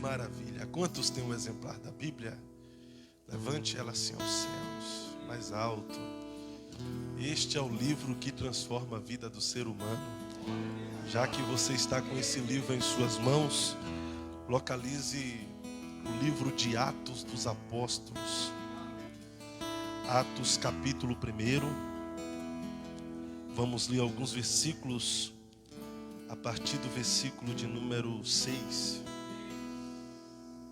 maravilha! Quantos têm um exemplar da Bíblia? Levante ela assim aos céus, mais alto. Este é o livro que transforma a vida do ser humano. Já que você está com esse livro em suas mãos, localize o livro de Atos dos Apóstolos. Atos capítulo 1. Vamos ler alguns versículos a partir do versículo de número 6.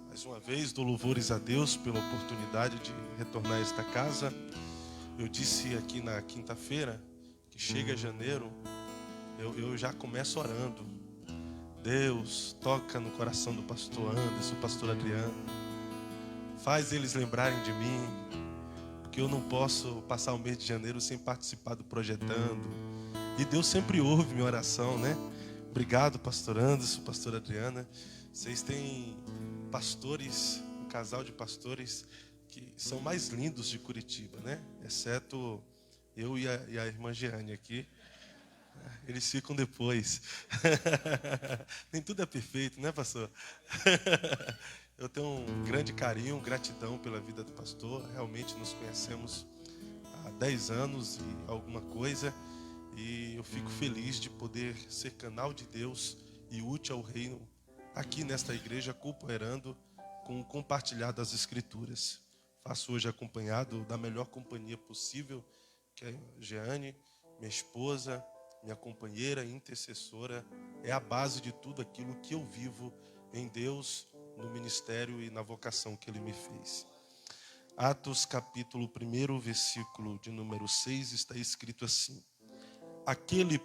Mais uma vez, dou louvores a Deus pela oportunidade de retornar a esta casa. Eu disse aqui na quinta-feira que chega janeiro, eu já começo orando. Deus, toca no coração do pastor Anderson, do pastor Adriano. Faz eles lembrarem de mim, porque eu não posso passar o mês de janeiro sem participar do Projetando. E Deus sempre ouve minha oração, né? Obrigado, pastor Anderson, pastor Adriana. Vocês têm pastores, um casal de pastores que são mais lindos de Curitiba, né? Exceto eu e a irmã Jeane aqui. Eles ficam depois. Nem tudo é perfeito, né, pastor? Eu tenho um grande carinho, gratidão pela vida do pastor. Realmente nos conhecemos há 10 anos e alguma coisa. E eu fico feliz de poder ser canal de Deus e útil ao reino aqui nesta igreja, cooperando com o compartilhar das Escrituras. Faço hoje acompanhado da melhor companhia possível, que é a Jeane, minha esposa, minha companheira, intercessora. É a base de tudo aquilo que eu vivo em Deus, no ministério e na vocação que Ele me fez. Atos capítulo 1, versículo de número 6, está escrito assim: aqueles,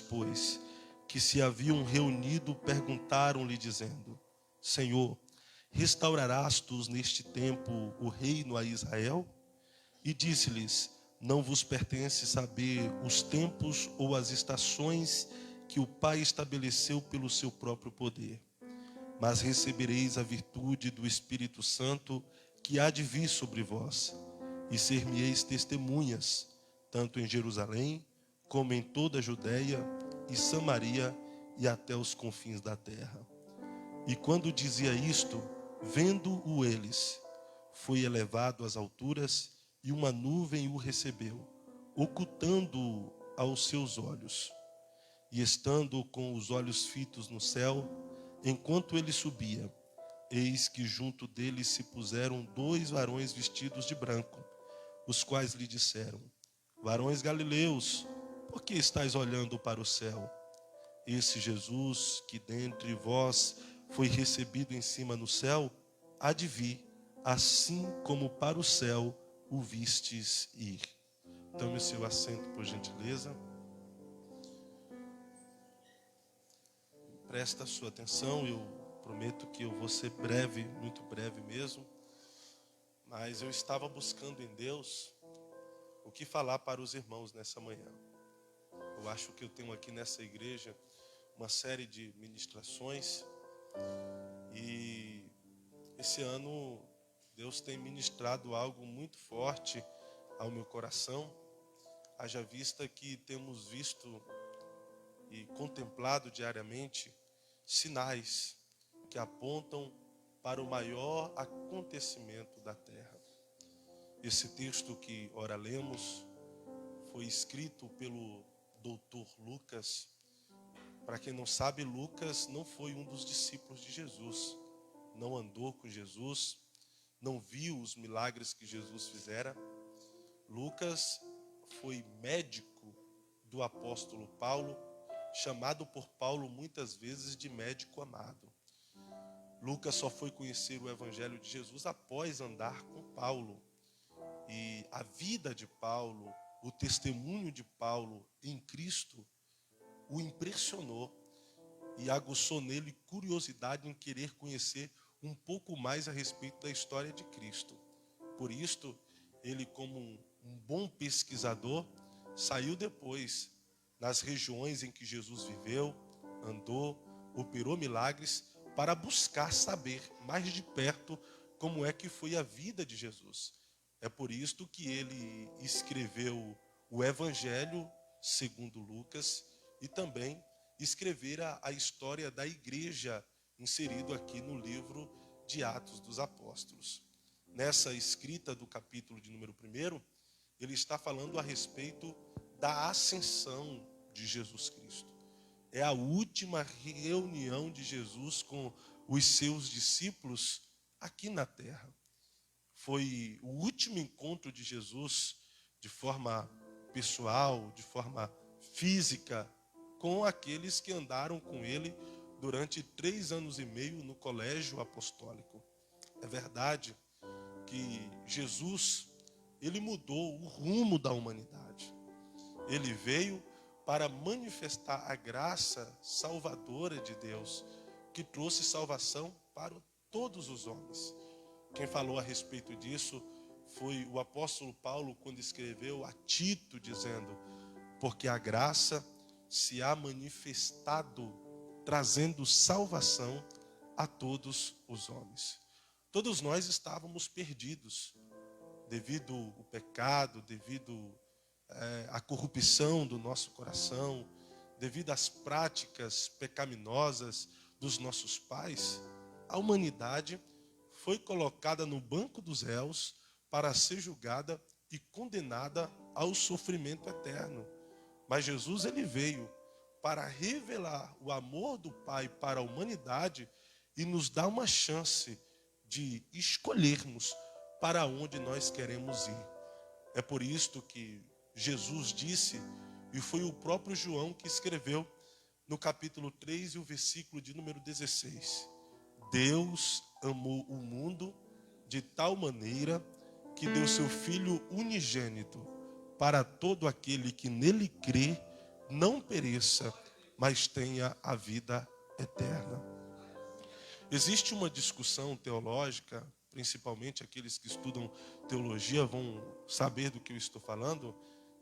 pois, que se haviam reunido, perguntaram-lhe, dizendo: Senhor, restaurarás tu neste tempo o reino a Israel? E disse-lhes: não vos pertence saber os tempos ou as estações que o Pai estabeleceu pelo seu próprio poder. Mas recebereis a virtude do Espírito Santo que há de vir sobre vós, e ser-me-eis testemunhas, tanto em Jerusalém, como em toda a Judeia e Samaria e até os confins da terra. E quando dizia isto, vendo-o eles, foi elevado às alturas, e uma nuvem o recebeu, ocultando-o aos seus olhos. E estando com os olhos fitos no céu, enquanto ele subia, eis que junto dele se puseram 2 varões vestidos de branco, os quais lhe disseram: varões galileus, por que estáis olhando para o céu? Esse Jesus, que dentre vós foi recebido em cima no céu, há de vir, assim como para o céu o vistes ir. Tome o seu assento, por gentileza. Presta a sua atenção, eu prometo que eu vou ser breve, muito breve mesmo. Mas eu estava buscando em Deus o que falar para os irmãos nessa manhã. Eu acho que eu tenho aqui nessa igreja uma série de ministrações. E esse ano Deus tem ministrado algo muito forte ao meu coração. Haja vista que temos visto e contemplado diariamente sinais que apontam para o maior acontecimento da terra. Esse texto que ora lemos foi escrito pelo doutor Lucas. Para quem não sabe, Lucas não foi um dos discípulos de Jesus. Não andou com Jesus, não viu os milagres que Jesus fizera. Lucas foi médico do apóstolo Paulo, chamado por Paulo muitas vezes de médico amado. Lucas só foi conhecer o evangelho de Jesus após andar com Paulo. E a vida de Paulo, o testemunho de Paulo em Cristo, o impressionou e aguçou nele curiosidade em querer conhecer um pouco mais a respeito da história de Cristo. Por isto, ele, como um bom pesquisador, saiu depois nas regiões em que Jesus viveu, andou, operou milagres, para buscar saber mais de perto como é que foi a vida de Jesus. É por isto que ele escreveu o Evangelho segundo Lucas e também escrevera a história da igreja inserido aqui no livro de Atos dos Apóstolos. Nessa escrita do capítulo de número 1, ele está falando a respeito da ascensão de Jesus Cristo. É a última reunião de Jesus com os seus discípulos aqui na terra. Foi o último encontro de Jesus de forma pessoal, de forma física, com aqueles que andaram com ele durante 3 anos e meio no colégio apostólico. É verdade que Jesus, ele mudou o rumo da humanidade. Ele veio para manifestar a graça salvadora de Deus, que trouxe salvação para todos os homens. Quem falou a respeito disso foi o apóstolo Paulo, quando escreveu a Tito, dizendo: porque a graça se há manifestado, trazendo salvação a todos os homens. Todos nós estávamos perdidos, devido ao pecado, devido à corrupção do nosso coração, devido às práticas pecaminosas dos nossos pais. A humanidade foi colocada no banco dos réus para ser julgada e condenada ao sofrimento eterno. Mas Jesus, ele veio para revelar o amor do Pai para a humanidade e nos dar uma chance de escolhermos para onde nós queremos ir. É por isto que Jesus disse, e foi o próprio João que escreveu no capítulo 3 e o versículo de número 16. Deus amou o mundo de tal maneira que deu seu Filho unigênito para todo aquele que nele crê, não pereça, mas tenha a vida eterna. Existe uma discussão teológica, principalmente aqueles que estudam teologia vão saber do que eu estou falando,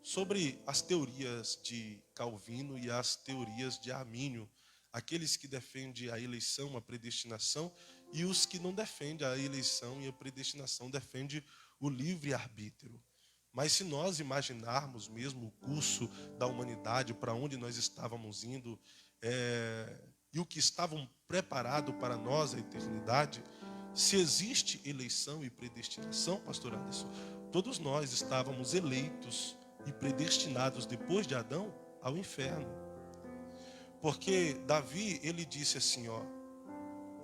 sobre as teorias de Calvino e as teorias de Armínio, aqueles que defendem a eleição, a predestinação, e os que não defendem a eleição e a predestinação, defendem o livre-arbítrio. Mas se nós imaginarmos mesmo o curso da humanidade, para onde nós estávamos indo, e o que estavam preparado para nós, a eternidade, se existe eleição e predestinação, pastor Anderson, todos nós estávamos eleitos e predestinados depois de Adão ao inferno. Porque Davi, ele disse assim,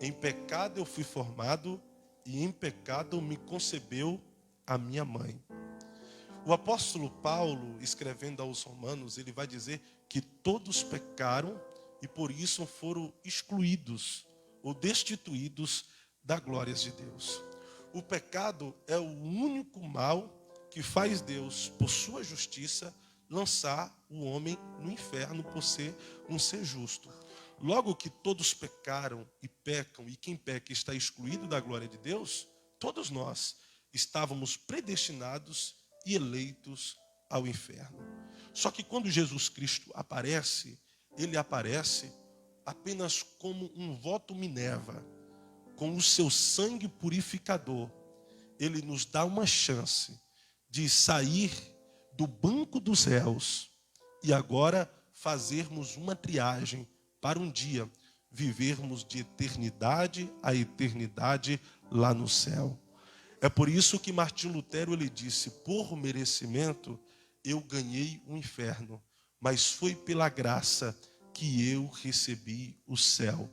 em pecado eu fui formado e em pecado me concebeu a minha mãe. O apóstolo Paulo, escrevendo aos Romanos, ele vai dizer que todos pecaram e por isso foram excluídos ou destituídos da glória de Deus. O pecado é o único mal que faz Deus, por sua justiça, lançar o homem no inferno por ser um ser justo. Logo que todos pecaram e pecam, e quem peca está excluído da glória de Deus, todos nós estávamos predestinados e eleitos ao inferno. Só que quando Jesus Cristo aparece, ele aparece apenas como um voto Minerva, com o seu sangue purificador. Ele nos dá uma chance de sair do banco dos réus e agora fazermos uma triagem para um dia vivermos de eternidade a eternidade lá no céu. É por isso que Martim Lutero, ele disse: por merecimento eu ganhei o inferno, mas foi pela graça que eu recebi o céu.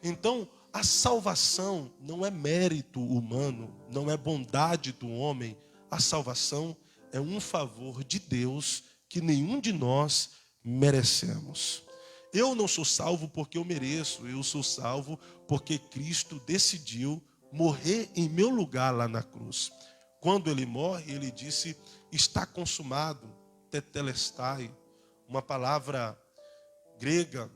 Então, a salvação não é mérito humano, não é bondade do homem. A salvação é um favor de Deus que nenhum de nós merecemos. Eu não sou salvo porque eu mereço, eu sou salvo porque Cristo decidiu morrer em meu lugar lá na cruz. Quando ele morre, ele disse: está consumado, tetelestai, uma palavra grega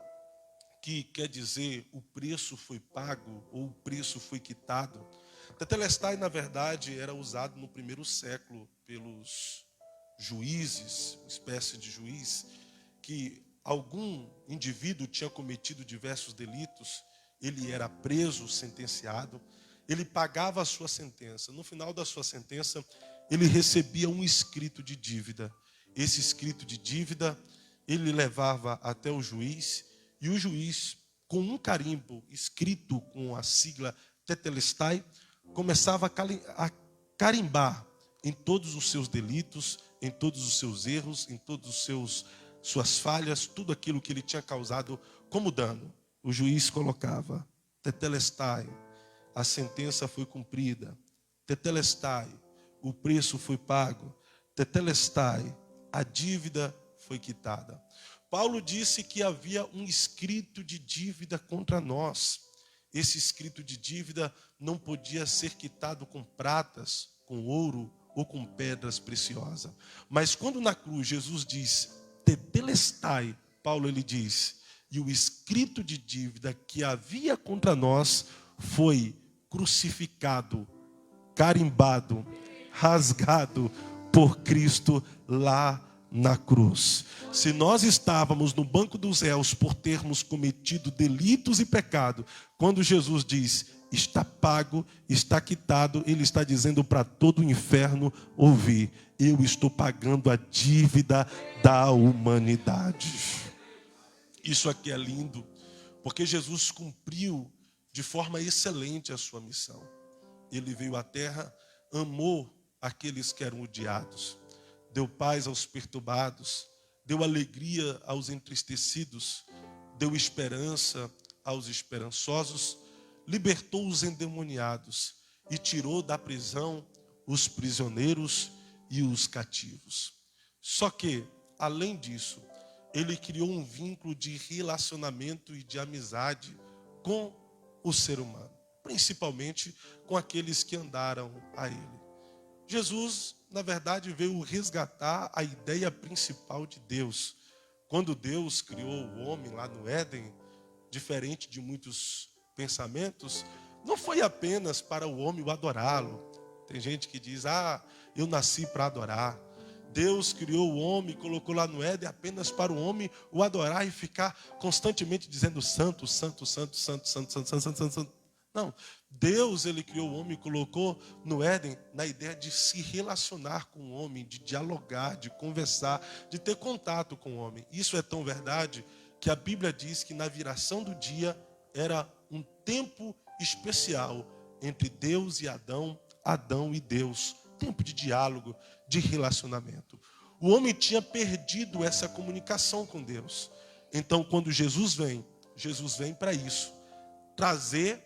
que quer dizer o preço foi pago ou o preço foi quitado. Tetelestai, na verdade, era usado no primeiro século pelos juízes, uma espécie de juiz, que algum indivíduo tinha cometido diversos delitos, ele era preso, sentenciado, ele pagava a sua sentença. No final da sua sentença, ele recebia um escrito de dívida. Esse escrito de dívida, ele levava até o juiz, e o juiz com um carimbo escrito com a sigla Tetelestai, começava a carimbar em todos os seus delitos, em todos os seus erros, em todos os suas falhas, tudo aquilo que ele tinha causado como dano. O juiz colocava Tetelestai, a sentença foi cumprida. Tetelestai, o preço foi pago. Tetelestai, a dívida foi quitada. Paulo disse que havia um escrito de dívida contra nós. Esse escrito de dívida não podia ser quitado com pratas, com ouro ou com pedras preciosas. Mas quando na cruz Jesus diz, Tetelestai, Paulo ele diz, e o escrito de dívida que havia contra nós foi crucificado, carimbado, rasgado por Cristo lá na cruz. Se nós estávamos no banco dos réus por termos cometido delitos e pecado, quando Jesus diz, está pago, está quitado, ele está dizendo para todo o inferno ouvir, eu estou pagando a dívida da humanidade. Isso aqui é lindo, porque Jesus cumpriu de forma excelente a sua missão. Ele veio à terra, amou aqueles que eram odiados, deu paz aos perturbados, deu alegria aos entristecidos, deu esperança aos esperançosos, libertou os endemoniados e tirou da prisão os prisioneiros e os cativos. Só que, além disso, ele criou um vínculo de relacionamento e de amizade com o ser humano, principalmente com aqueles que andaram a ele. Jesus, na verdade, veio resgatar a ideia principal de Deus. Quando Deus criou o homem lá no Éden, diferente de muitos pensamentos, não foi apenas para o homem o adorá-lo. Tem gente que diz, eu nasci para adorar. Deus criou o homem, colocou lá no Éden apenas para o homem o adorar e ficar constantemente dizendo santo, santo, santo, santo, santo, santo, santo, santo, santo. Não, Deus ele criou o homem e colocou no Éden na ideia de se relacionar com o homem, de dialogar, de conversar, de ter contato com o homem. Isso é tão verdade que a Bíblia diz que na viração do dia era um tempo especial entre Deus e Adão, Adão e Deus. Tempo de diálogo, de relacionamento. O homem tinha perdido essa comunicação com Deus. Então, quando Jesus vem para isso, trazer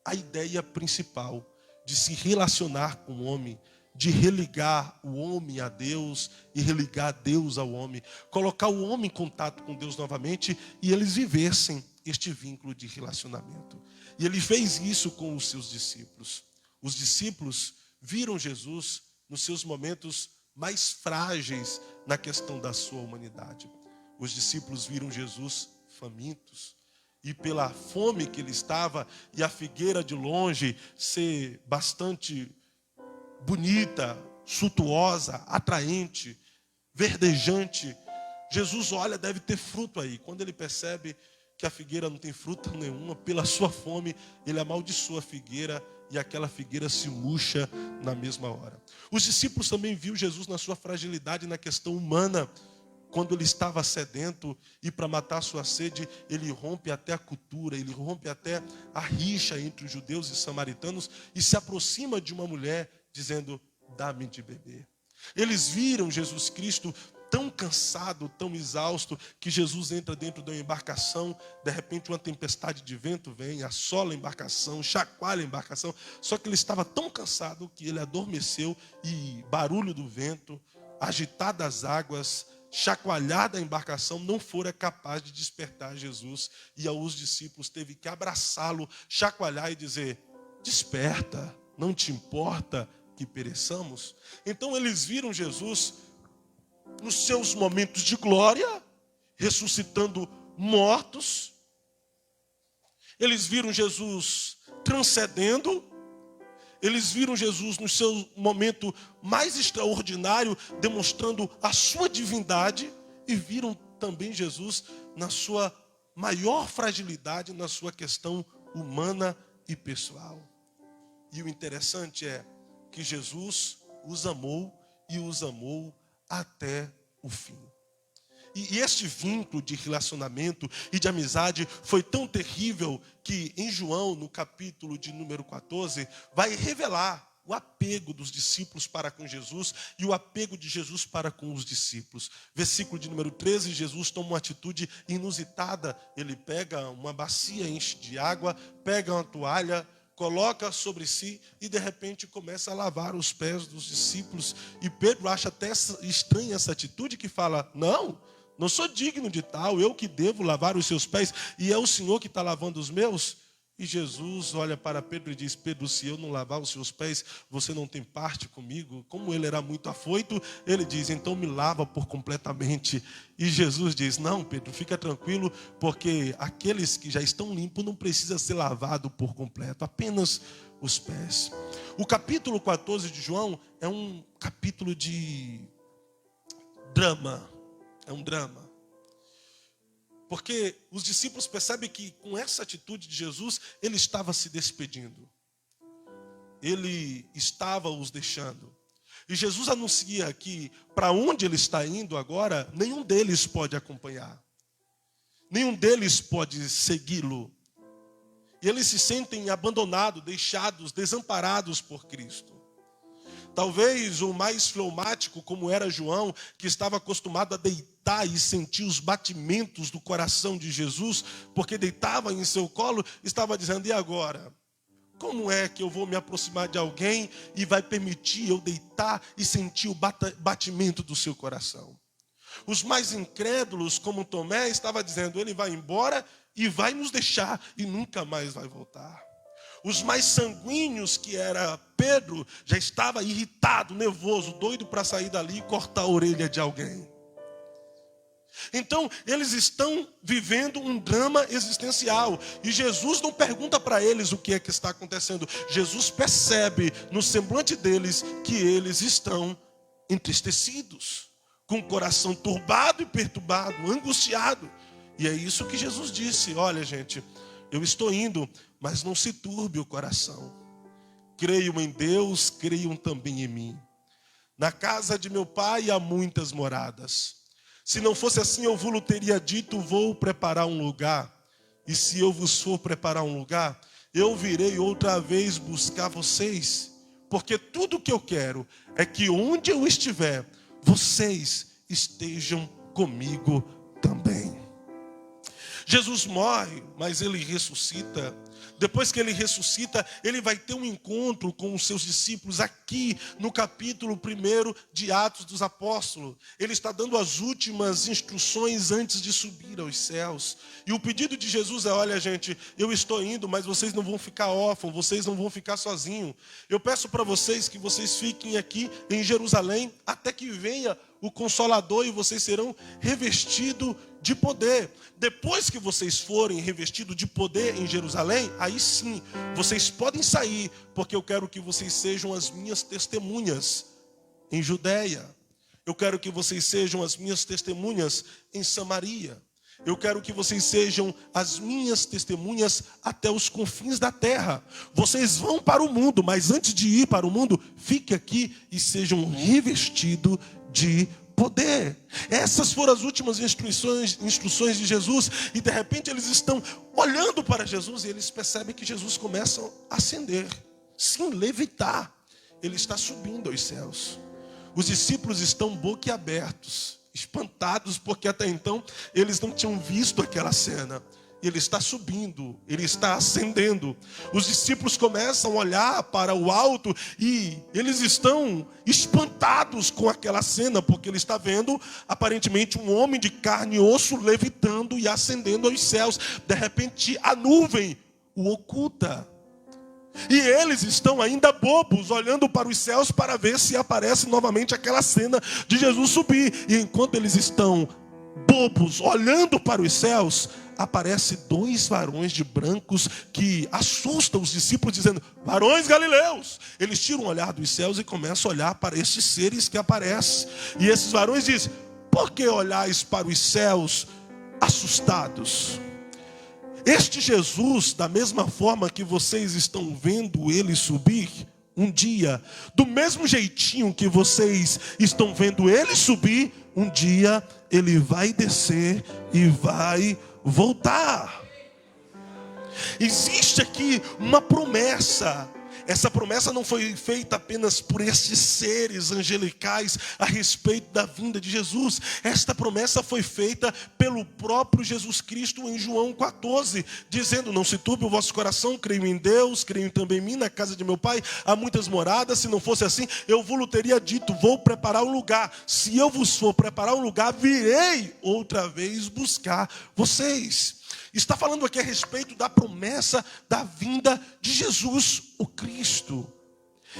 a ideia principal de se relacionar com o homem, de religar o homem a Deus e religar Deus ao homem, colocar o homem em contato com Deus novamente e eles vivessem este vínculo de relacionamento. E ele fez isso com os seus discípulos. Os discípulos viram Jesus nos seus momentos mais frágeis na questão da sua humanidade. Os discípulos viram Jesus famintos. E pela fome que ele estava, e a figueira de longe ser bastante bonita, suntuosa, atraente, verdejante, Jesus olha, deve ter fruto aí. Quando ele percebe que a figueira não tem fruta nenhuma, pela sua fome, ele amaldiçoa a figueira e aquela figueira se murcha na mesma hora. Os discípulos também viram Jesus na sua fragilidade, na questão humana. Quando ele estava sedento e para matar sua sede, ele rompe até a cultura, ele rompe até a rixa entre os judeus e samaritanos e se aproxima de uma mulher dizendo, dá-me de beber. Eles viram Jesus Cristo tão cansado, tão exausto, que Jesus entra dentro de uma embarcação, de repente uma tempestade de vento vem, assola a embarcação, chacoalha a embarcação, só que ele estava tão cansado que ele adormeceu e barulho do vento, agitar das águas, chacoalhar da embarcação não fora capaz de despertar Jesus, e aos discípulos teve que abraçá-lo, chacoalhar e dizer, desperta, não te importa que pereçamos? Então eles viram Jesus nos seus momentos de glória, ressuscitando mortos. Eles viram Jesus transcendendo. Eles viram Jesus no seu momento mais extraordinário, demonstrando a sua divindade. E viram também Jesus na sua maior fragilidade, na sua questão humana e pessoal. E o interessante é que Jesus os amou e os amou até o fim. E este vínculo de relacionamento e de amizade foi tão terrível que em João, no capítulo de número 14, vai revelar o apego dos discípulos para com Jesus e o apego de Jesus para com os discípulos. Versículo de número 13, Jesus toma uma atitude inusitada. Ele pega uma bacia, enche de água, pega uma toalha, coloca sobre si e de repente começa a lavar os pés dos discípulos. E Pedro acha até estranha essa atitude, que fala: não sou digno de tal, eu que devo lavar os seus pés e é o Senhor que está lavando os meus? E Jesus olha para Pedro e diz: Pedro, se eu não lavar os seus pés, você não tem parte comigo. Como ele era muito afoito, ele diz: então me lava por completamente. E Jesus diz: não, Pedro, fica tranquilo, porque aqueles que já estão limpos não precisam ser lavados por completo, apenas os pés. O capítulo 14 de João é um capítulo de drama. É um drama. Porque os discípulos percebem que com essa atitude de Jesus, ele estava se despedindo. Ele estava os deixando. E Jesus anuncia que para onde ele está indo agora, nenhum deles pode acompanhar. Nenhum deles pode segui-lo. E eles se sentem abandonados, deixados, desamparados por Cristo. Talvez o mais fleumático, como era João, que estava acostumado a deitar e sentir os batimentos do coração de Jesus, porque deitava em seu colo, estava dizendo: e agora? Como é que eu vou me aproximar de alguém e vai permitir eu deitar e sentir o batimento do seu coração? Os mais incrédulos, como Tomé, estava dizendo: ele vai embora e vai nos deixar e nunca mais vai voltar. Os mais sanguíneos, que era Pedro, já estava irritado, nervoso, doido para sair dali e cortar a orelha de alguém. Então, eles estão vivendo um drama existencial. E Jesus não pergunta para eles o que é que está acontecendo. Jesus percebe no semblante deles que eles estão entristecidos, com o coração turbado e perturbado, angustiado. E é isso que Jesus disse: olha, gente, eu estou indo, mas não se turbe o coração. Creiam em Deus, creiam também em mim. Na casa de meu pai há muitas moradas. Se não fosse assim, eu vos teria dito: vou preparar um lugar. E se eu vos for preparar um lugar, eu virei outra vez buscar vocês. Porque tudo que eu quero é que onde eu estiver, vocês estejam comigo também. Jesus morre, mas ele ressuscita. Depois que ele ressuscita, ele vai ter um encontro com os seus discípulos aqui no capítulo 1 de Atos dos Apóstolos. Ele está dando as últimas instruções antes de subir aos céus. E o pedido de Jesus é: olha, gente, eu estou indo, mas vocês não vão ficar órfãos, vocês não vão ficar sozinhos. Eu peço para vocês que vocês fiquem aqui em Jerusalém até que venha o Consolador e vocês serão revestidos de poder. Depois que vocês forem revestidos de poder em Jerusalém, aí sim, vocês podem sair, porque eu quero que vocês sejam as minhas testemunhas em Judeia. Eu quero que vocês sejam as minhas testemunhas em Samaria. Eu quero que vocês sejam as minhas testemunhas até os confins da terra. Vocês vão para o mundo, mas antes de ir para o mundo, fique aqui e sejam revestidos de poder. Essas foram as últimas instruções de Jesus. E de repente eles estão olhando para Jesus e eles percebem que Jesus começa a ascender, sim, levitar. Ele está subindo aos céus. Os discípulos estão boquiabertos, espantados, porque até então eles não tinham visto aquela cena. Ele está subindo, ele está ascendendo. Os discípulos começam a olhar para o alto e eles estão espantados com aquela cena, porque ele está vendo aparentemente um homem de carne e osso levitando e ascendendo aos céus. De repente a nuvem o oculta. E eles estão ainda bobos, olhando para os céus para ver se aparece novamente aquela cena de Jesus subir. E enquanto eles estão bobos, olhando para os céus, aparecem dois varões de brancos que assustam os discípulos, dizendo: varões galileus. Eles tiram o olhar dos céus e começam a olhar para esses seres que aparecem. E esses varões dizem: por que olhais para os céus assustados? Este Jesus, da mesma forma que vocês estão vendo ele subir, um dia, do mesmo jeitinho que vocês estão vendo ele subir, um dia Ele vai descer e vai voltar. Existe aqui uma promessa. Essa promessa não foi feita apenas por esses seres angelicais a respeito da vinda de Jesus. Esta promessa foi feita pelo próprio Jesus Cristo em João 14, dizendo: não se turbe o vosso coração, creio em Deus, creio também em mim, na casa de meu Pai há muitas moradas. Se não fosse assim, eu vos teria dito: vou preparar um lugar. Se eu vos for preparar um lugar, virei outra vez buscar vocês. Está falando aqui a respeito da promessa da vinda de Jesus, o Cristo.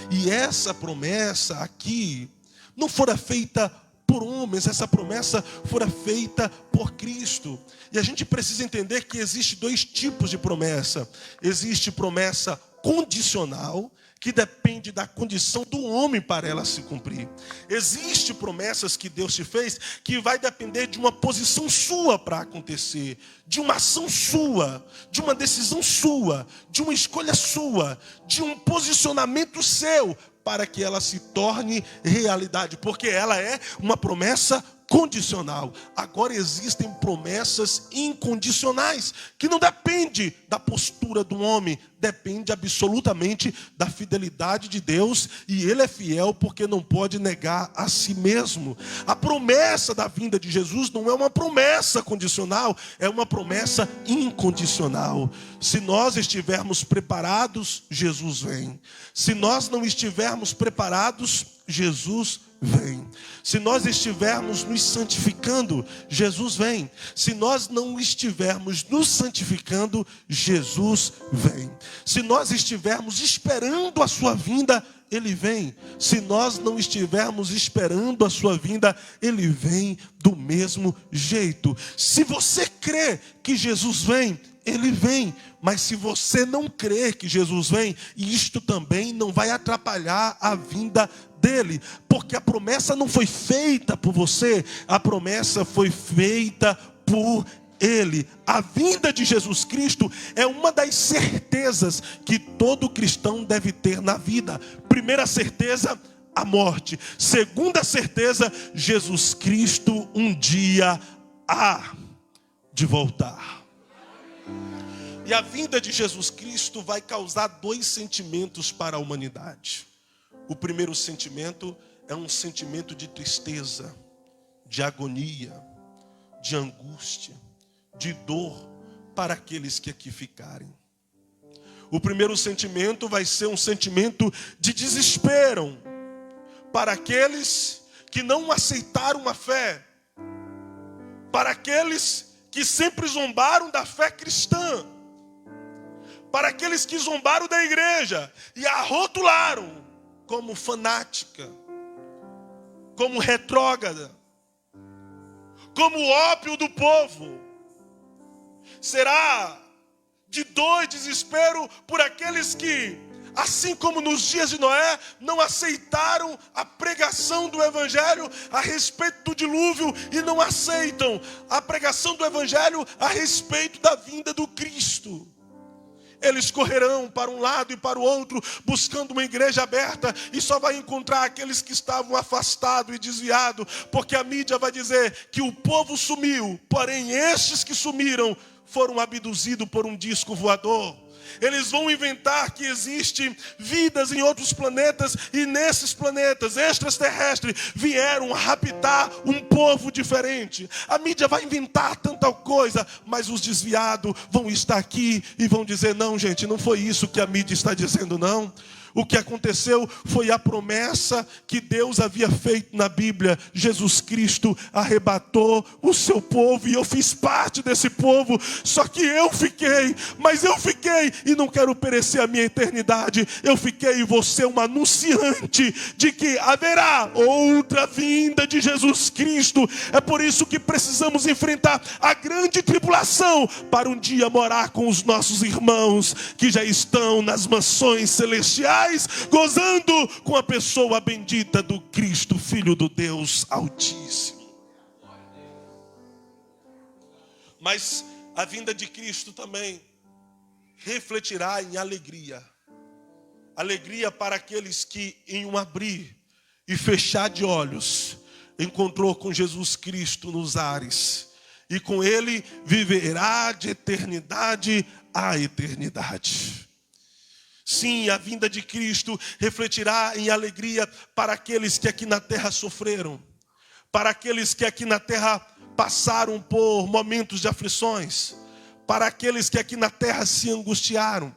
E essa promessa aqui não fora feita por homens, essa promessa fora feita por Cristo. E a gente precisa entender que existe dois tipos de promessa. Existe promessa condicional, que depende da condição do homem para ela se cumprir. Existem promessas que Deus te fez que vai depender de uma posição sua para acontecer, de uma ação sua, de uma decisão sua, de uma escolha sua, de um posicionamento seu para que ela se torne realidade, porque ela é uma promessa condicional. Agora existem promessas incondicionais, que não depende da postura do homem, depende absolutamente da fidelidade de Deus, e Ele é fiel porque não pode negar a si mesmo. A promessa da vinda de Jesus não é uma promessa condicional, é uma promessa incondicional. Se nós estivermos preparados, Jesus vem. Se nós não estivermos preparados, Jesus vem. Se nós estivermos nos santificando, Jesus vem. Se nós não estivermos nos santificando, Jesus vem. Se nós estivermos esperando a sua vinda, Ele vem. Se nós não estivermos esperando a sua vinda, Ele vem do mesmo jeito. Se você crê que Jesus vem, Ele vem. Mas se você não crê que Jesus vem, isto também não vai atrapalhar a vinda dele, porque a promessa não foi feita por você, a promessa foi feita por Ele. A vinda de Jesus Cristo é uma das certezas que todo cristão deve ter na vida. Primeira certeza, a morte. Segunda certeza, Jesus Cristo um dia há de voltar. E a vinda de Jesus Cristo vai causar dois sentimentos para a humanidade. O primeiro sentimento é um sentimento de tristeza, de agonia, de angústia, de dor para aqueles que aqui ficarem. O primeiro sentimento vai ser um sentimento de desespero para aqueles que não aceitaram a fé, para aqueles que sempre zombaram da fé cristã, para aqueles que zombaram da igreja e a rotularam como fanática, como retrógrada, como ópio do povo. Será de dor e desespero por aqueles que, assim como nos dias de Noé, não aceitaram a pregação do Evangelho a respeito do dilúvio e não aceitam a pregação do Evangelho a respeito da vinda do Cristo. Eles correrão para um lado e para o outro, buscando uma igreja aberta, e só vai encontrar aqueles que estavam afastados e desviados, porque a mídia vai dizer que o povo sumiu, porém estes que sumiram foram abduzidos por um disco voador. Eles vão inventar que existem vidas em outros planetas, e nesses planetas extraterrestres vieram raptar um povo diferente. A mídia vai inventar tanta coisa, mas os desviados vão estar aqui e vão dizer: não, gente, não foi isso que a mídia está dizendo, não. O que aconteceu foi a promessa que Deus havia feito na Bíblia. Jesus Cristo arrebatou o seu povo e eu fiz parte desse povo. Só que eu fiquei, mas eu fiquei e não quero perecer a minha eternidade. Eu fiquei e vou ser um anunciante de que haverá outra vinda de Jesus Cristo. É por isso que precisamos enfrentar a grande tribulação para um dia morar com os nossos irmãos que já estão nas mansões celestiais, gozando com a pessoa bendita do Cristo, Filho do Deus Altíssimo. Mas a vinda de Cristo também refletirá em alegria. Alegria para aqueles que, em um abrir e fechar de olhos, encontrou com Jesus Cristo nos ares. E com Ele viverá de eternidade a eternidade. Sim, a vinda de Cristo refletirá em alegria para aqueles que aqui na terra sofreram, para aqueles que aqui na terra passaram por momentos de aflições, para aqueles que aqui na terra se angustiaram,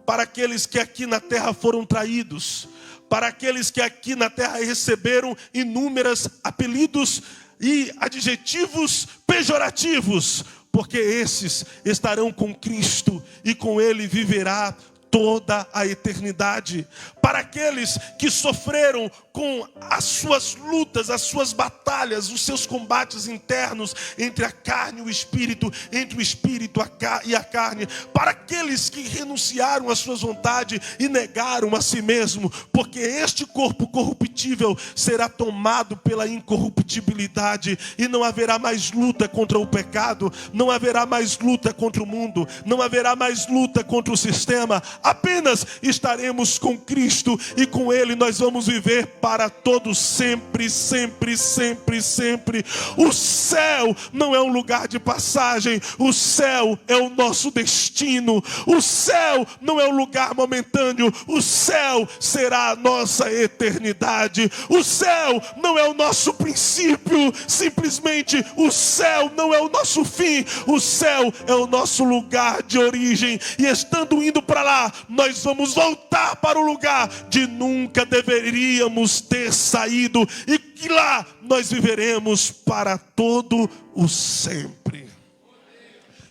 para aqueles que aqui na terra foram traídos, para aqueles que aqui na terra receberam inúmeros apelidos e adjetivos pejorativos, porque esses estarão com Cristo e com Ele viverá toda a eternidade. Para aqueles que sofreram com as suas lutas, as suas batalhas, os seus combates internos entre a carne e o espírito, entre o espírito e a carne, para aqueles que renunciaram às suas vontades e negaram a si mesmo, porque este corpo corruptível será tomado pela incorruptibilidade e não haverá mais luta contra o pecado, não haverá mais luta contra o mundo, não haverá mais luta contra o sistema, apenas estaremos com Cristo e com Ele nós vamos viver para todos sempre, sempre, sempre, sempre. O céu não é um lugar de passagem, o céu é o nosso destino. O céu não é um lugar momentâneo, o céu será a nossa eternidade. O céu não é o nosso princípio, simplesmente o céu não é o nosso fim, o céu é o nosso lugar de origem. E estando indo para lá, nós vamos voltar para o lugar de nunca deveríamos ter saído, e que lá nós viveremos para todo o sempre.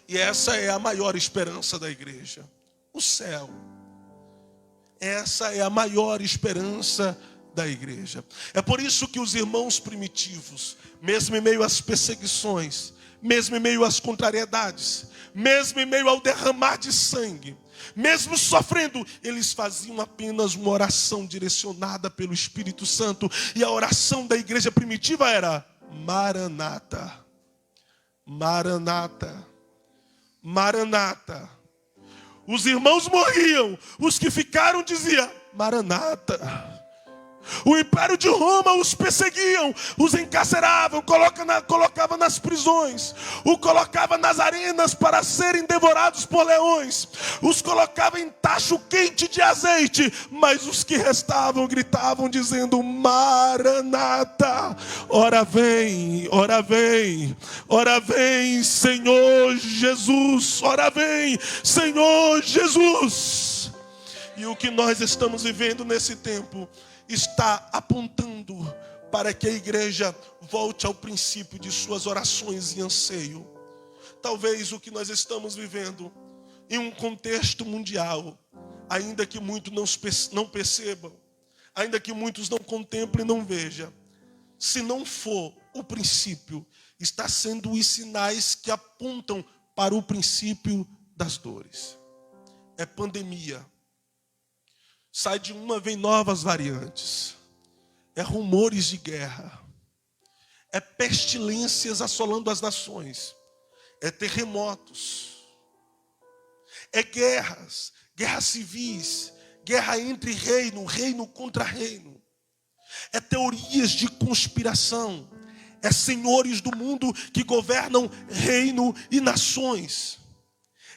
E essa é a maior esperança da igreja, o céu. Essa é a maior esperança da igreja. É por isso que os irmãos primitivos, mesmo em meio às perseguições, mesmo em meio às contrariedades, mesmo em meio ao derramar de sangue, mesmo sofrendo, eles faziam apenas uma oração direcionada pelo Espírito Santo. E a oração da igreja primitiva era: Maranata, Maranata, Maranata. Os irmãos morriam, os que ficaram diziam: Maranata. O império de Roma os perseguiam, os encarceravam, colocavam nas prisões, os colocavam nas arenas para serem devorados por leões, os colocavam em tacho quente de azeite, mas os que restavam gritavam dizendo: Maranata, ora vem, ora vem, ora vem, Senhor Jesus, ora vem, Senhor Jesus. E o que nós estamos vivendo nesse tempo está apontando para que a igreja volte ao princípio de suas orações e anseio. Talvez o que nós estamos vivendo em um contexto mundial, ainda que muitos não percebam, ainda que muitos não contemplem e não vejam, se não for o princípio, está sendo os sinais que apontam para o princípio das dores. É pandemia. Sai de uma, vem novas variantes. É rumores de guerra. É pestilências assolando as nações. É terremotos. É guerras. Guerras civis. Guerra entre reino, reino contra reino. É teorias de conspiração. É senhores do mundo que governam reino e nações.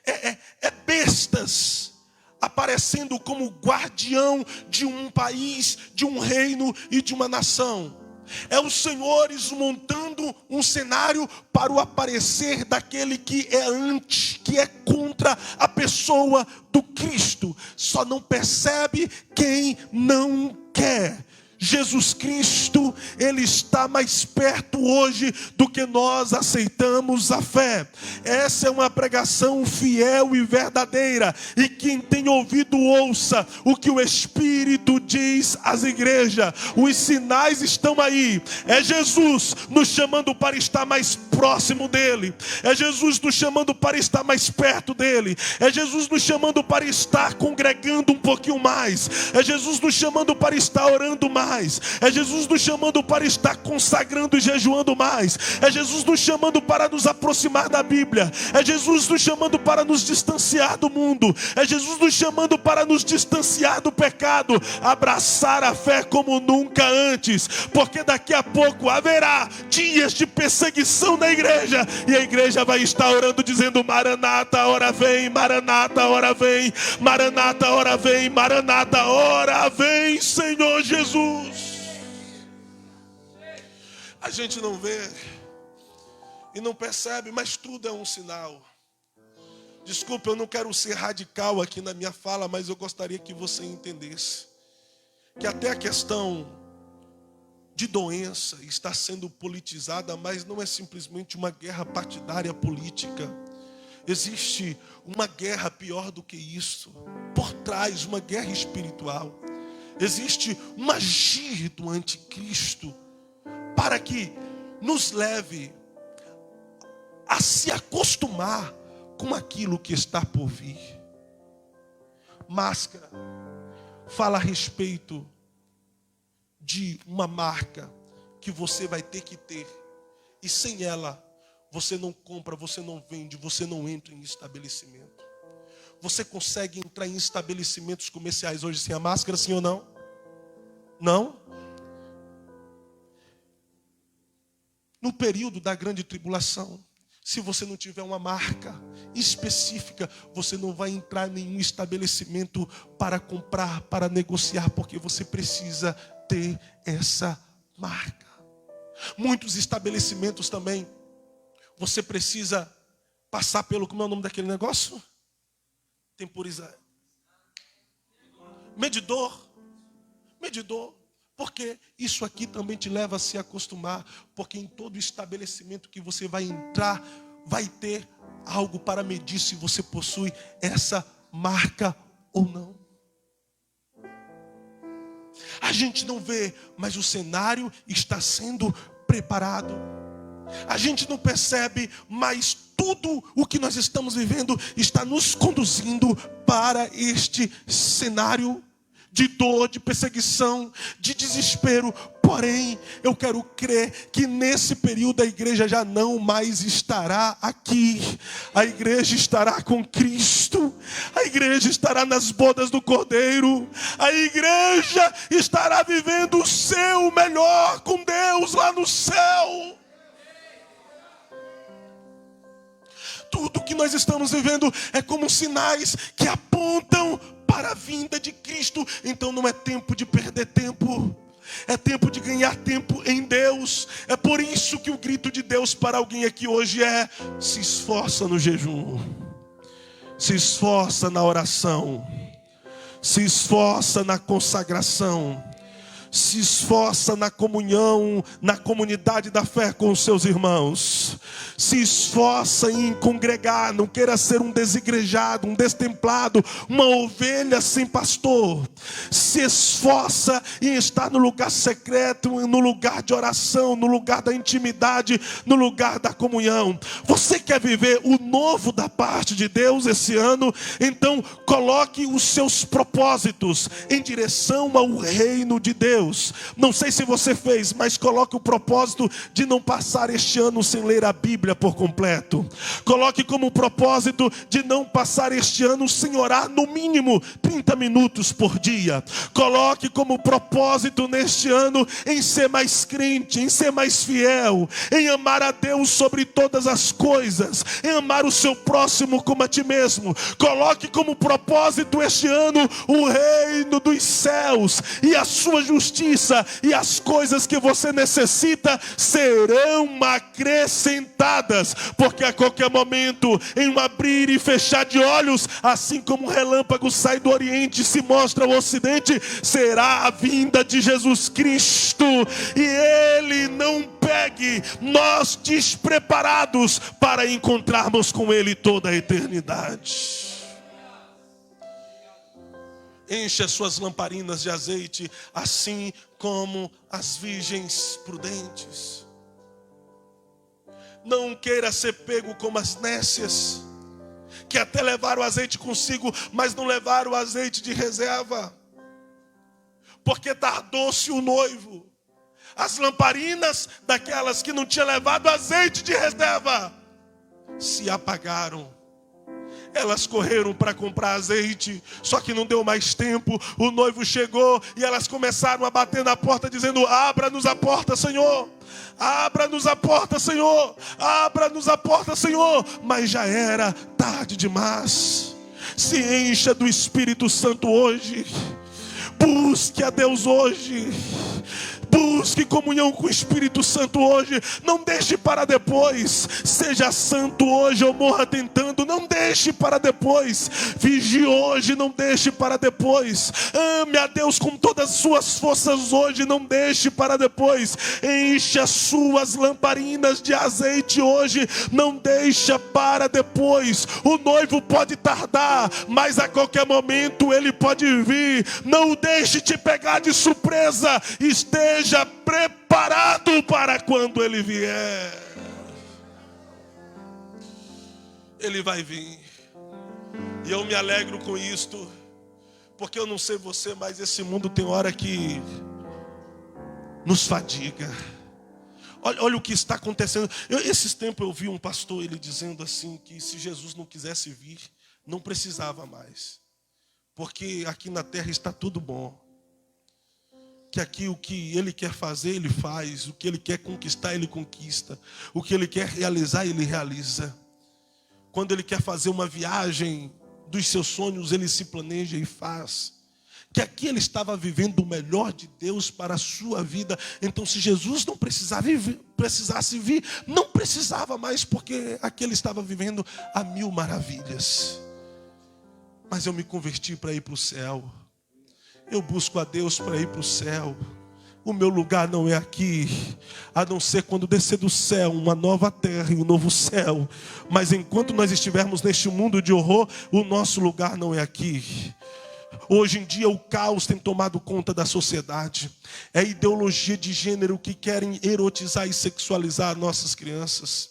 É bestas aparecendo como guardião de um país, de um reino e de uma nação. É os senhores montando um cenário para o aparecer daquele que é anti, que é contra a pessoa do Cristo. Só não percebe quem não quer. Jesus Cristo, Ele está mais perto hoje do que nós aceitamos a fé. Essa é uma pregação fiel e verdadeira. E quem tem ouvido, ouça o que o Espírito diz às igrejas. Os sinais estão aí. É Jesus nos chamando para estar mais próximo dele. É Jesus nos chamando para estar mais perto dele. É Jesus nos chamando para estar congregando um pouquinho mais. É Jesus nos chamando para estar orando mais. É Jesus nos chamando para estar consagrando e jejuando mais. É Jesus nos chamando para nos aproximar da Bíblia. É Jesus nos chamando para nos distanciar do mundo. É Jesus nos chamando para nos distanciar do pecado. Abraçar a fé como nunca antes. Porque daqui a pouco haverá dias de perseguição na igreja. E a igreja vai estar orando dizendo: Maranata, hora vem, Maranata, hora vem, Maranata, hora vem, Maranata, hora vem, Senhor Jesus. A gente não vê e não percebe, mas tudo é um sinal. Desculpa, eu não quero ser radical aqui na minha fala, mas eu gostaria que você entendesse que até a questão de doença está sendo politizada, mas não é simplesmente uma guerra partidária política. Existe uma guerra pior do que isso, por trás, uma guerra espiritual. Existe um agir do anticristo para que nos leve a se acostumar com aquilo que está por vir. Máscara fala a respeito de uma marca que você vai ter que ter. E sem ela, você não compra, você não vende, você não entra em estabelecimento. Você consegue entrar em estabelecimentos comerciais hoje sem a máscara, sim ou não? Não? No período da grande tribulação, se você não tiver uma marca específica, você não vai entrar em nenhum estabelecimento para comprar, para negociar, porque você precisa ter essa marca. Muitos estabelecimentos também, você precisa passar pelo, como é o nome daquele negócio? Temporizar. Medidor. Porque isso aqui também te leva a se acostumar. Porque em todo estabelecimento que você vai entrar, vai ter algo para medir se você possui essa marca ou não. A gente não vê, mas o cenário está sendo preparado. A gente não percebe, mas tudo o que nós estamos vivendo está nos conduzindo para este cenário de dor, de perseguição, de desespero. Porém, eu quero crer que nesse período a igreja já não mais estará aqui. A igreja estará com Cristo. A igreja estará nas bodas do Cordeiro. A igreja estará vivendo o seu melhor com Deus lá no céu. Tudo que nós estamos vivendo é como sinais que apontam para a vinda de Cristo. Então não é tempo de perder tempo. É tempo de ganhar tempo em Deus. É por isso que o grito de Deus para alguém aqui hoje é: se esforça no jejum. Se esforça na oração. Se esforça na consagração. Se esforça na comunhão, na comunidade da fé com os seus irmãos. Se esforça em congregar. Não queira ser um desigrejado, um destemplado, uma ovelha sem pastor. Se esforça em estar no lugar secreto, no lugar de oração, no lugar da intimidade, no lugar da comunhão. Você quer viver o novo da parte de Deus esse ano? Então coloque os seus propósitos em direção ao reino de Deus. Não sei se você fez, mas coloque o propósito de não passar este ano sem ler a Bíblia por completo. Coloque como propósito de não passar este ano sem orar no mínimo 30 minutos por dia. Coloque como propósito neste ano em ser mais crente, em ser mais fiel, em amar a Deus sobre todas as coisas, em amar o seu próximo como a ti mesmo. Coloque como propósito este ano o reino dos céus e a sua justiça, e as coisas que você necessita serão acrescentadas, porque a qualquer momento, em um abrir e fechar de olhos, assim como um relâmpago sai do Oriente e se mostra ao Ocidente, será a vinda de Jesus Cristo. E Ele não pegue nós despreparados para encontrarmos com Ele toda a eternidade. Enche as suas lamparinas de azeite, assim como as virgens prudentes. Não queira ser pego como as nécias, que até levaram o azeite consigo, mas não levaram o azeite de reserva. Porque tardou-se o noivo. As lamparinas daquelas que não tinham levado azeite de reserva se apagaram. Elas correram para comprar azeite, só que não deu mais tempo. O noivo chegou e elas começaram a bater na porta dizendo: abra-nos a porta, Senhor. Abra-nos a porta, Senhor. Abra-nos a porta, Senhor. Mas já era tarde demais. Se encha do Espírito Santo hoje. Busque a Deus hoje. Busque comunhão com o Espírito Santo hoje. Não deixe para depois. Seja santo hoje ou morra tentando. Não deixe para depois. Vigie hoje, não deixe para depois. Ame a Deus com todas as suas forças hoje. Não deixe para depois. Enche as suas lamparinas de azeite hoje. Não deixa para depois. O noivo pode tardar, mas a qualquer momento ele pode vir. Não deixe te pegar de surpresa. Esteja preparado para quando ele vier. Ele vai vir. E eu me alegro com isto, porque eu não sei você, mas esse mundo tem hora que nos fadiga. Olha o que está acontecendo. Esses tempos eu vi um pastor, ele dizendo assim, que se Jesus não quisesse vir, não precisava mais. Porque aqui na terra está tudo bom. Que aqui o que ele quer fazer, ele faz. O que ele quer conquistar, ele conquista. O que ele quer realizar, ele realiza. Quando ele quer fazer uma viagem dos seus sonhos, ele se planeja e faz. Que aqui ele estava vivendo o melhor de Deus para a sua vida. Então, se Jesus não precisasse vir, não precisava mais, porque aqui ele estava vivendo a mil maravilhas. Mas eu me converti para ir para o céu. Eu busco a Deus para ir para o céu. O meu lugar não é aqui, a não ser quando descer do céu uma nova terra e um novo céu. Mas enquanto nós estivermos neste mundo de horror, o nosso lugar não é aqui. Hoje em dia o caos tem tomado conta da sociedade. É a ideologia de gênero que querem erotizar e sexualizar nossas crianças.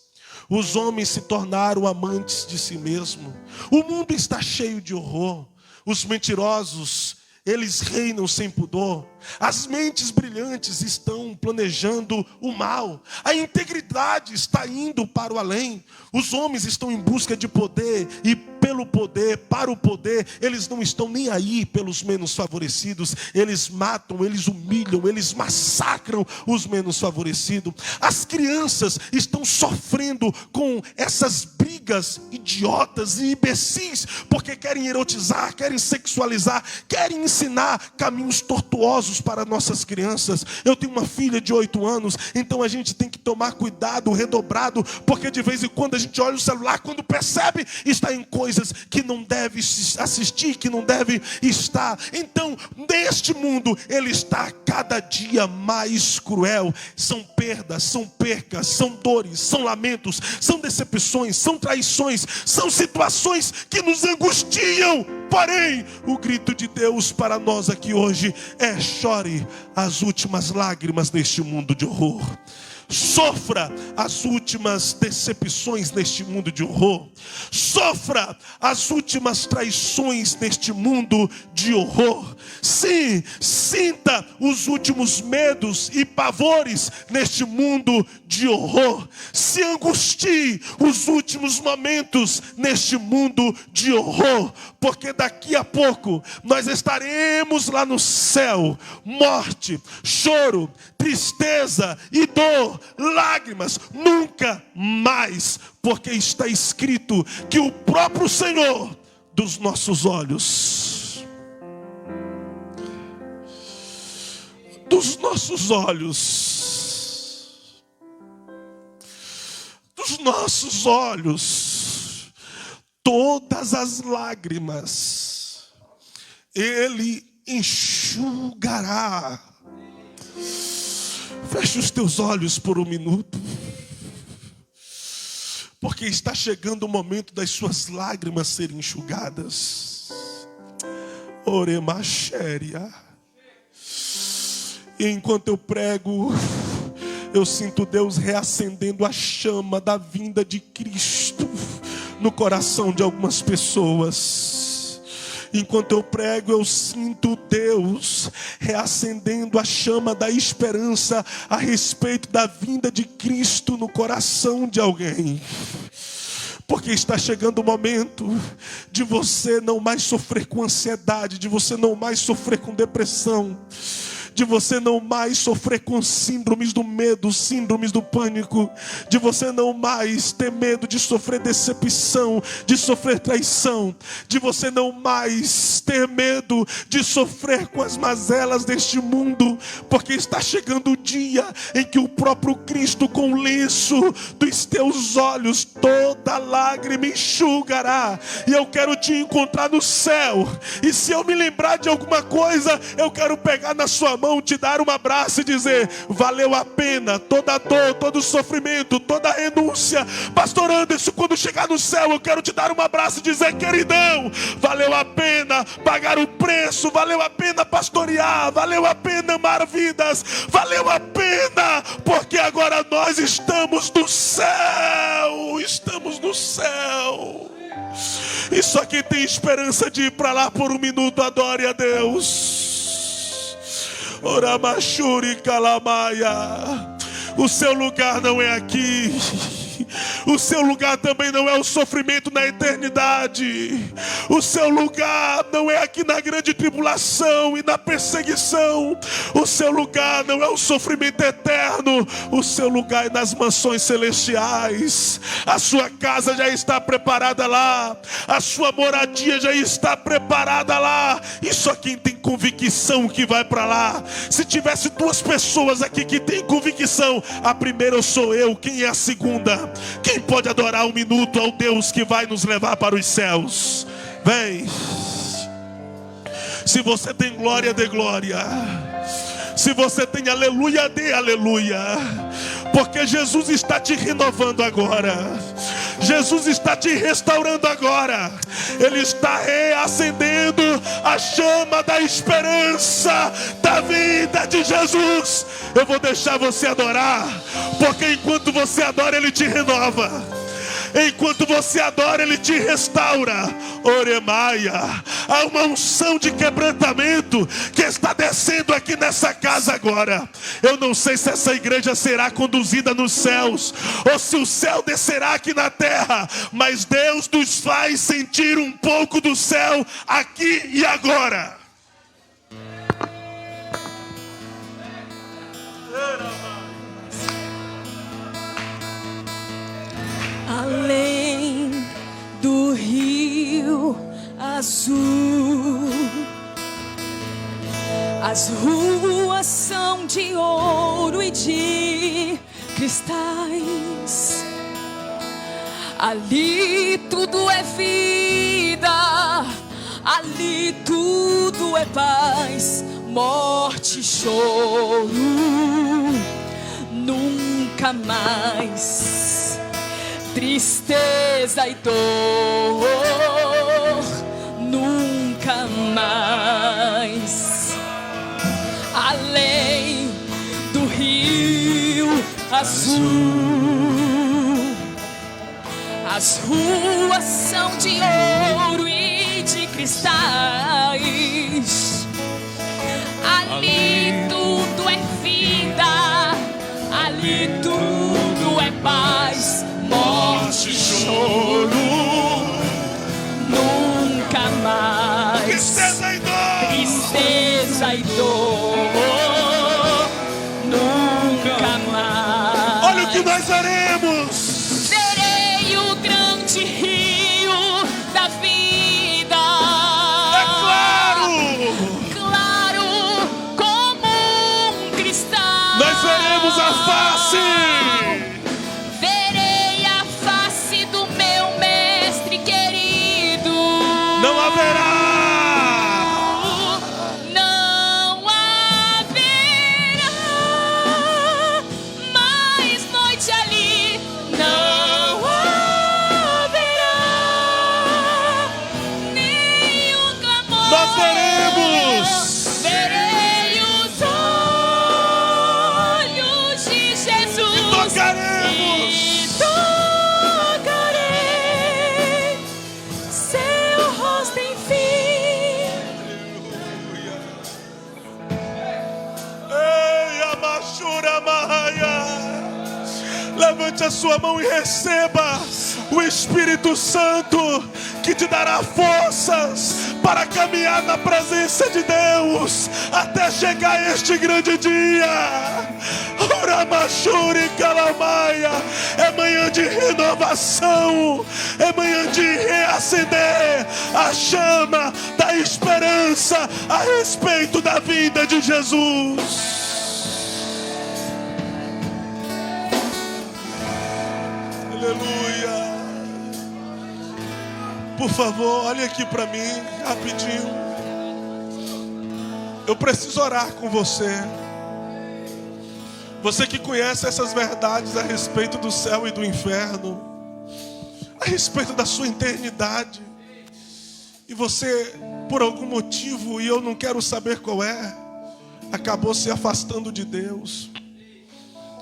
Os homens se tornaram amantes de si mesmos. O mundo está cheio de horror. Os mentirosos, eles reinam sem pudor. As mentes brilhantes estão planejando o mal. A integridade está indo para o além. Os homens estão em busca de poder. E pelo poder, para o poder, eles não estão nem aí pelos menos favorecidos. Eles matam, eles humilham, eles massacram os menos favorecidos. As crianças estão sofrendo com essas brigas idiotas e imbecis, porque querem erotizar, querem sexualizar, querem ensinar caminhos tortuosos para nossas crianças. Eu tenho uma filha de 8 anos, então a gente tem que tomar cuidado redobrado, porque de vez em quando a gente olha o celular, quando percebe, está em coisas que não deve assistir, que não deve estar. Então, neste mundo, ele está cada dia mais cruel. São perdas, são percas, são dores, são lamentos, são decepções, são traições, são situações que nos angustiam. Porém, o grito de Deus para nós aqui hoje é: chore as últimas lágrimas neste mundo de horror. Sofra as últimas decepções neste mundo de horror. Sofra as últimas traições neste mundo de horror. Sim, sinta os últimos medos e pavores neste mundo de horror. Se angustie os últimos momentos neste mundo de horror, porque daqui a pouco nós estaremos lá no céu. Morte, choro, tristeza e dor, lágrimas, nunca mais, porque está escrito que o próprio Senhor dos nossos olhos, dos nossos olhos, todas as lágrimas Ele enxugará. Feche os teus olhos por um minuto, porque está chegando o momento das suas lágrimas serem enxugadas. Oremachéria. E enquanto eu prego, Eu sinto Deus reacendendo a chama da vinda de Cristo no coração de algumas pessoas. Enquanto eu prego, eu sinto Deus reacendendo a chama da esperança a respeito da vinda de Cristo no coração de alguém. Porque está chegando o momento de você não mais sofrer com ansiedade, de você não mais sofrer com depressão, de você não mais sofrer com síndromes do medo, síndromes do pânico, de você não mais ter medo de sofrer decepção, de sofrer traição, de você não mais ter medo de sofrer com as mazelas deste mundo, porque está chegando o dia em que o próprio Cristo, com o lenço dos teus olhos, toda lágrima enxugará, e eu quero te encontrar no céu. E se eu me lembrar de alguma coisa, eu quero pegar na sua mão, te dar um abraço e dizer: valeu a pena toda dor, todo sofrimento, toda renúncia. Pastor Anderson, quando chegar no céu, eu quero te dar um abraço e dizer: queridão, valeu a pena pagar o preço, valeu a pena pastorear, valeu a pena amar vidas, valeu a pena, porque agora nós estamos no céu, estamos no céu. E só quem tem esperança de ir para lá por um minuto, adore a Deus. Oramachuri Kalamaia. O seu lugar não é aqui. O seu lugar também não é o sofrimento na eternidade. O seu lugar não é aqui na grande tribulação e na perseguição. O seu lugar não é o sofrimento eterno. O seu lugar é nas mansões celestiais. A sua casa já está preparada lá. A sua moradia já está preparada lá. E só quem tem convicção que vai para lá. Se tivesse duas pessoas aqui que têm convicção, a primeira sou eu. Quem é a segunda? Quem pode adorar um minuto ao Deus que vai nos levar para os céus? Vem. Se você tem glória, dê glória. Se você tem aleluia, dê aleluia. Porque Jesus está te renovando agora. Jesus está te restaurando agora. Ele está reacendendo a chama da esperança da vida de Jesus. Eu vou deixar você adorar, porque enquanto você adora, Ele te renova. Enquanto você adora, Ele te restaura. Oremaia. Há uma unção de quebrantamento que está descendo aqui nessa casa agora. Eu não sei se essa igreja será conduzida nos céus, ou se o céu descerá aqui na terra, mas Deus nos faz sentir um pouco do céu aqui e agora. Além do rio azul, as ruas são de ouro e de cristais. Ali tudo é vida, ali tudo é paz, morte e choro, nunca mais. Tristeza e dor, nunca mais. Além do rio azul, as ruas são de ouro e de cristais. Ali tudo é vida, ali tudo é paz, morte e choro, nunca mais. Tristeza e dor, tristeza e dor, nunca mais. olha o que nós faremos. Verei o grande rio da vida. É claro, claro como um cristal. nós veremos a face. Não haverá mais noite ali, Levante a sua mão e receba o Espírito Santo, que te dará forças para caminhar na presença de Deus até chegar este grande dia. Uramachuri Kalamaia. É manhã de renovação, é manhã de reacender a chama da esperança a respeito da vida de Jesus. Aleluia. Por favor, olhe aqui para mim, rapidinho. Eu preciso orar com você. Você que conhece essas verdades a respeito do céu e do inferno, a respeito da sua eternidade, e você, por algum motivo, e eu não quero saber qual é, acabou se afastando de Deus,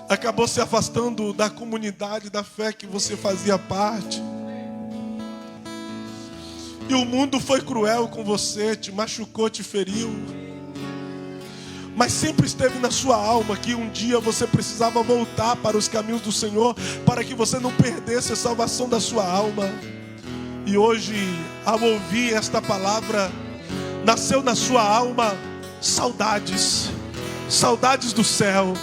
acabou se afastando da comunidade, da fé que você fazia parte. E o mundo foi cruel com você, te machucou, te feriu. Mas sempre esteve na sua alma que um dia você precisava voltar para os caminhos do Senhor, para que você não perdesse a salvação da sua alma. E hoje, ao ouvir esta palavra, nasceu na sua alma saudades, saudades do céu.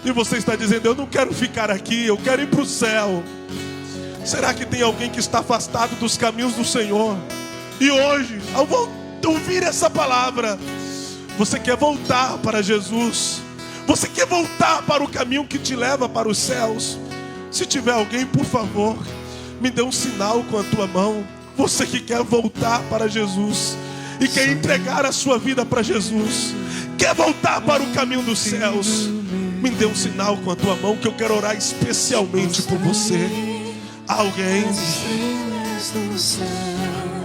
E você está dizendo: eu não quero ficar aqui, eu quero ir para o céu. Será que tem alguém que está afastado dos caminhos do Senhor? E hoje, ao ouvir essa palavra, você quer voltar para Jesus, você quer voltar para o caminho que te leva para os céus. Se tiver alguém, por favor, me dê um sinal com a tua mão. Você que quer voltar para Jesus e quer entregar a sua vida para Jesus, quer voltar para o caminho dos céus, me dê um sinal com a tua mão, que eu quero orar especialmente por você. Alguém?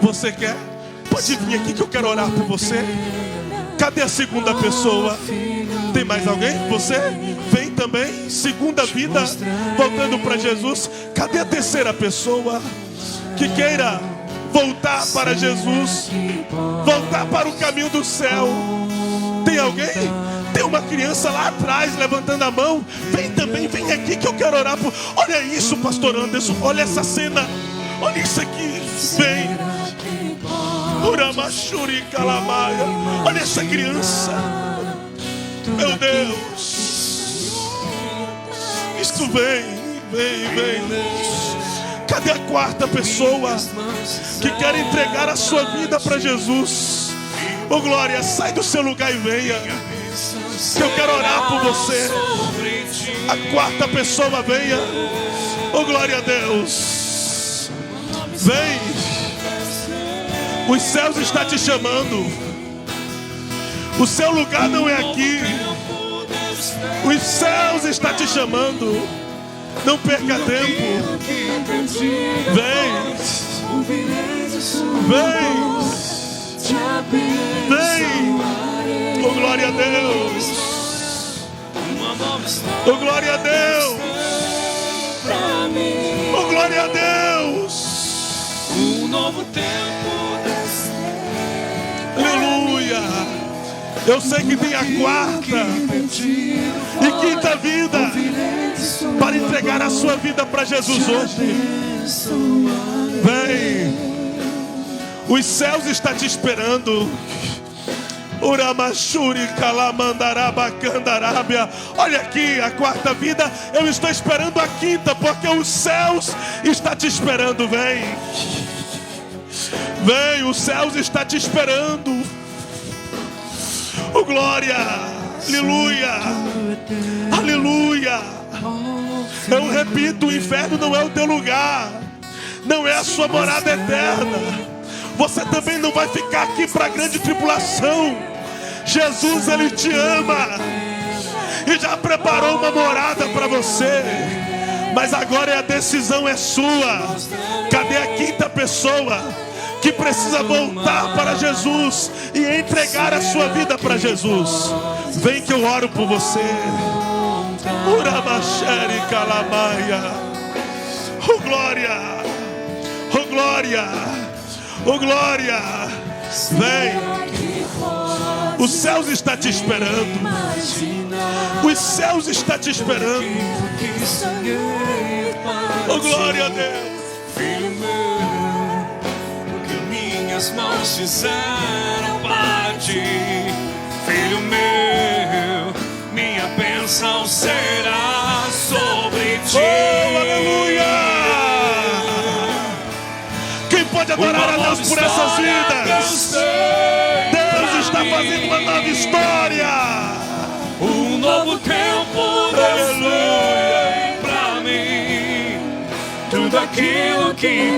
Você quer? Pode vir aqui que eu quero orar por você. Cadê a segunda pessoa? Tem mais alguém? Você? Vem também. Segunda vida, voltando para Jesus. Cadê a terceira pessoa que queira voltar para Jesus, voltar para o caminho do céu? Tem alguém? Tem uma criança lá atrás levantando a mão. Vem também, vem aqui que eu quero orar por... Olha isso, pastor Anderson, olha essa cena. Olha isso aqui. Vem. Uramachuri Kalamaia. Olha essa criança. Meu Deus. Isto vem. Cadê a quarta pessoa que quer entregar a sua vida para Jesus? Oh glória, sai do seu lugar e venha, que eu quero orar por você. A quarta pessoa venha. Oh glória a Deus. Vem. Os céus estão te chamando. O seu lugar não é aqui. Os céus estão te chamando. Não perca tempo. Vem. Oh glória a Deus. Oh glória a Deus. Oh glória a Deus. Um novo tempo. Aleluia. Eu sei que tem a quarta e quinta vida para entregar a sua vida para Jesus hoje. Vem. Os céus estão te esperando. Uramachuri Kalamandarabacandarábia. Olha aqui, a quarta vida. Eu estou esperando a quinta, porque os céus estão te esperando. Vem. Vem, os céus estão te esperando. Oh glória. Aleluia. Aleluia. Eu repito, o inferno não é o teu lugar, não é a sua morada eterna. Você também não vai ficar aqui para a grande tribulação. Jesus, Ele te ama e já preparou uma morada para você. Mas agora a decisão é sua. Cadê a quinta pessoa que precisa voltar para Jesus e entregar a sua vida para Jesus? Vem que eu oro por você. Uramacheri Kalamaia. Oh glória. Oh glória. Oh glória. Vem. Os céus estão te esperando. Os céus estão te esperando. Oh, glória a Deus. Filho meu, o que minhas mãos fizeram para ti. Filho meu, minha bênção será sobre ti. Oh, aleluia! Quem pode adorar a Deus por essas vidas? Deus está fazendo uma nova história. Um novo tempo Deus tem pra mim. Tudo aquilo que